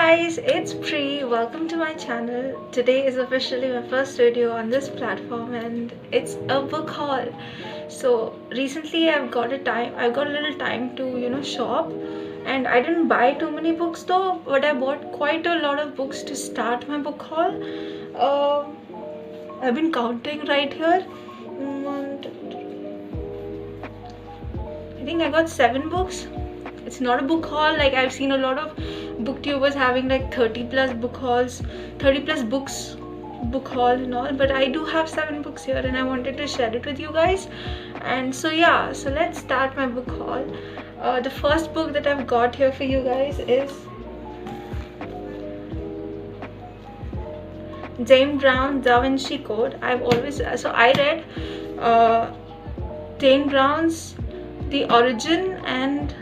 guys, it's Pri. Welcome to my channel. Today is officially my first video on this platform and it's a book haul. So recently I've got a little time to shop, and I didn't buy too many books though, but I bought quite a lot of books to start my book haul. I've been counting right here. I think I got 7 books. It's not a book haul. Like, I've seen a lot of booktubers having like 30 plus book hauls, 30 plus books book haul and all, but I do have 7 books here and I wanted to share it with you guys. And so yeah, so let's start my book haul. The first book that I've got here for you guys is James Brown's Da Vinci Code. I read James Brown's The Origin and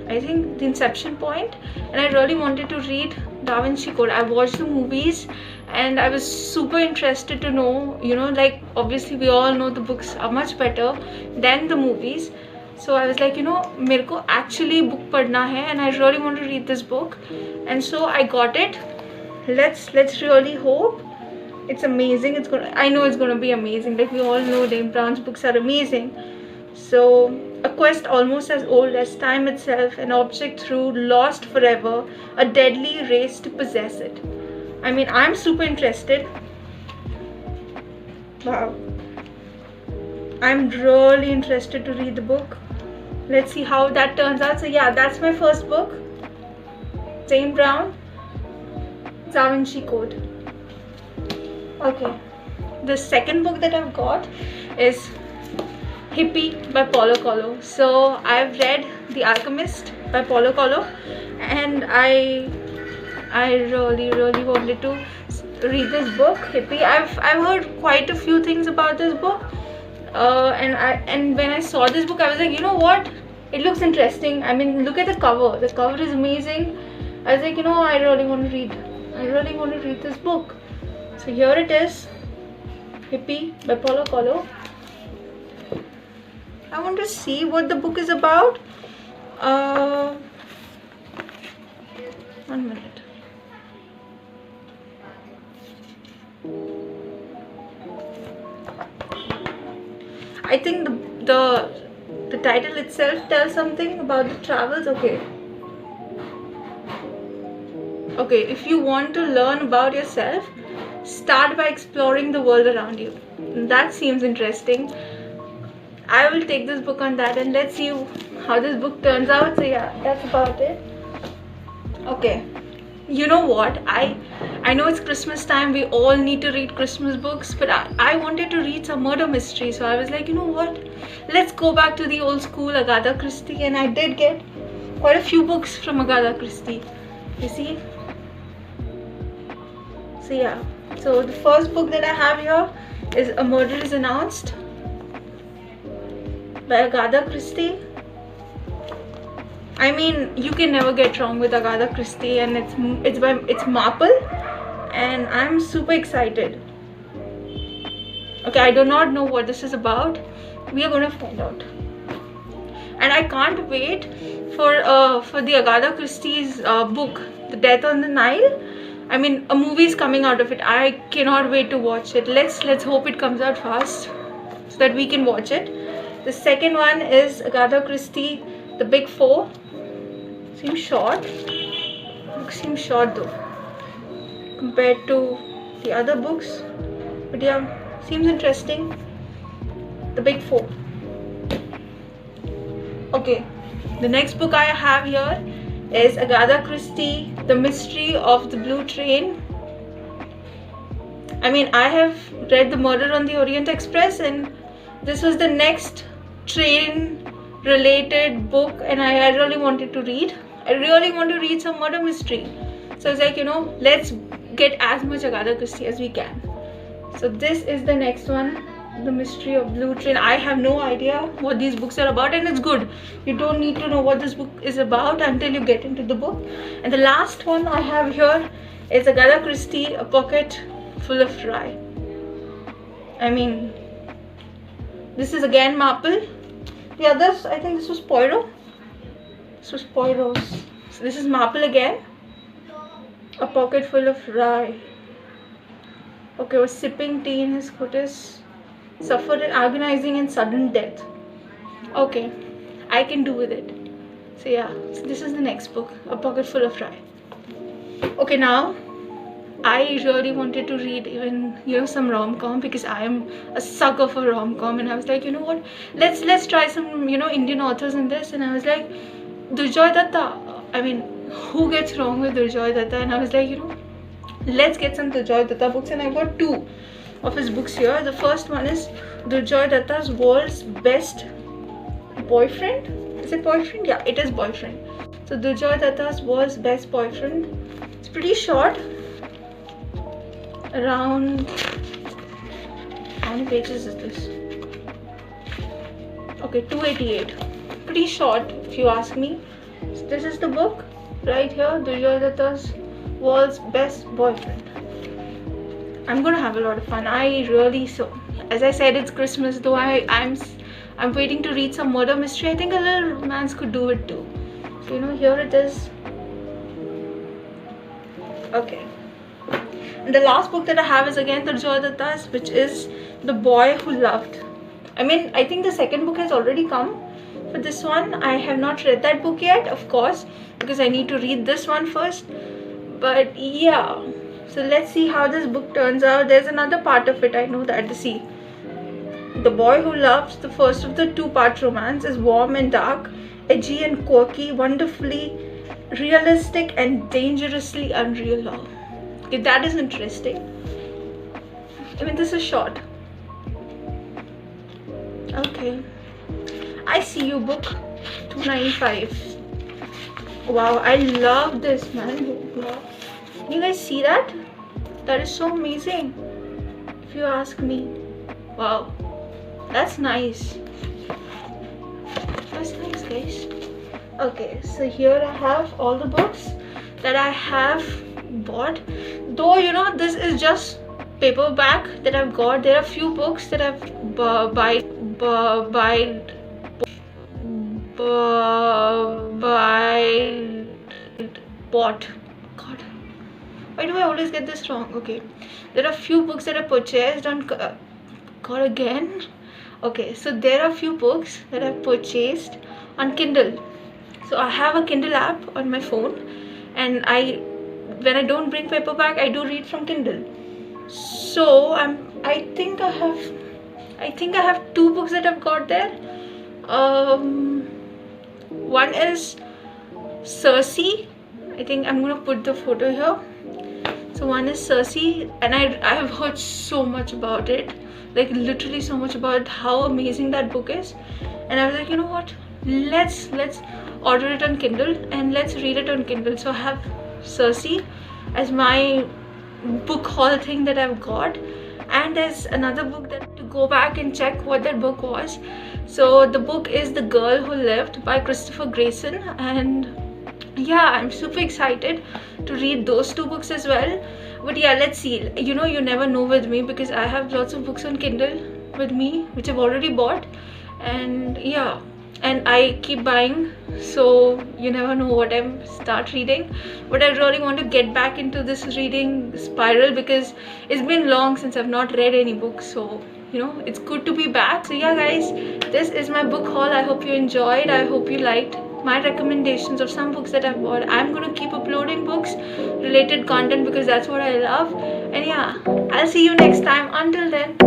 I think The Inception Point, and I really wanted to read Da Vinci Code. I watched the movies and I was super interested to know, like obviously we all know the books are much better than the movies. So I was like, मेरे को actually book पढ़ना है and I really want to read this book, and so I got it. Let's really hope it's amazing. I know it's gonna be amazing. Like, we all know James Brown's books are amazing. So, a quest almost as old as time itself, an object through lost forever, a deadly race to possess it. I mean, I'm super interested. Wow. I'm really interested to read the book. Let's see how that turns out. So yeah, that's my first book. James Brown, Da Vinci Code. Okay. The second book that I've got is Hippie by Paulo Coelho. So I've read The Alchemist by Paulo Coelho, and I really wanted to read this book, Hippie. I've heard quite a few things about this book, and when I saw this book, I was like, you know what? It looks interesting. I mean, look at the cover. The cover is amazing. I was like, I really want to read this book. So here it is, Hippie by Paulo Coelho. I want to see what the book is about. 1 minute. I think the title itself tells something about the travels. Okay, if you want to learn about yourself, start by exploring the world around you. That seems interesting. I will take this book on that, and let's see how this book turns out. So yeah, that's about it. Okay, you know what, I know it's Christmas time. We all need to read Christmas books, but I wanted to read some murder mystery. So I was like, you know what, let's go back to the old school Agatha Christie, and I did get quite a few books from Agatha Christie, you see. So yeah, so the first book that I have here is A Murder is Announced by Agatha Christie. I mean, you can never get wrong with Agatha Christie, and it's Marple, and I'm super excited. Okay, I do not know what this is about. We are going to find out, and I can't wait for the Agatha Christie's book, The Death on the Nile. I mean, a movie is coming out of it. I cannot wait to watch it. Let's hope it comes out fast so that we can watch it. The second one is Agatha Christie, The Big Four. Seems short. Seems short though, compared to the other books. But yeah, seems interesting. The Big Four. Okay, the next book I have here is Agatha Christie, The Mystery of the Blue Train. I mean, I have read The Murder on the Orient Express, and this was the next train related book, and I really wanted to read. I really want to read some murder mystery. So I was like, let's get as much Agatha Christie as we can. So this is the next one, The Mystery of Blue Train. I have no idea what these books are about, and it's good. You don't need to know what this book is about until you get into the book. And the last one I have here is Agatha Christie, A Pocket Full of Rye. I mean, this is again Marple. The others, I think this was Poirot. This was Poirot's. So this is Marple again. A pocket full of rye. Okay, was sipping tea in his cutis, suffered an agonizing and sudden death. Okay, I can do with it. So yeah, so this is the next book, A Pocket Full of Rye. Okay, now I really wanted to read even some rom-com, because I am a sucker for rom-com, and I was like, you know what, let's try some Indian authors in this. And I was like, Durjoy Datta. I mean, who gets wrong with Durjoy Datta? And I was like, let's get some Durjoy Datta books, and I got 2 of his books here. The first one is Durjoy Datta's World's Best Boyfriend. Is it boyfriend? Yeah, it is boyfriend. So Durjoy Datta's World's Best Boyfriend. It's pretty short. Around, how many pages is this? Okay, 288. Pretty short if you ask me. So this is the book right here, Durjoy Datta's World's Best Boyfriend. I'm gonna have a lot of fun. As I said, it's Christmas, though I'm waiting to read some murder mystery. I think a little romance could do it too. So here it is. Okay. And the last book that I have is again Durjoy Datta's, which is The Boy Who Loved. I mean, I think the second book has already come. For this one, I have not read that book yet, of course, because I need to read this one first. But yeah, so let's see how this book turns out. There's another part of it, I know that. See, The Boy Who Loves, the first of the 2-part romance, is warm and dark, edgy and quirky, wonderfully realistic and dangerously unreal love. Okay, that is interesting. I mean, this is short. Okay, I See You book, 295. Wow, I love this, man. Wow. You guys see that? That is so amazing, if you ask me. Wow, that's nice. That's nice, guys. Okay, so here I have all the books that I have bought. Though this is just paperback that I've got. There are few books that I've bought. God, why do I always get this wrong? Okay, there are few books that I purchased on God again. Okay, so there are few books that I've purchased on Kindle. So I have a Kindle app on my phone, and when I don't bring paperback, I do read from Kindle. So I think I have 2 books that I've got there. One is Circe. I think I'm gonna put the photo here. So one is Circe, and I have heard so much about it, like literally so much about how amazing that book is. And I was like, you know what? Let's order it on Kindle and let's read it on Kindle. So I have Circe as my book haul thing that I've got, and there's another book that to go back and check what that book was. So the book is The Girl Who Lived by Christopher Grayson, and yeah, I'm super excited to read those 2 books as well. But yeah, let's see. You never know with me, because I have lots of books on Kindle with me which I've already bought, and yeah, and I keep buying, so you never know what I'm start reading. But I really want to get back into this reading spiral, because it's been long since I've not read any books, so it's good to be back. So yeah, guys, this is my book haul. I hope you enjoyed. I hope you liked my recommendations of some books that I've bought. I'm gonna keep uploading books related content, because that's what I love. And yeah, I'll see you next time. Until then,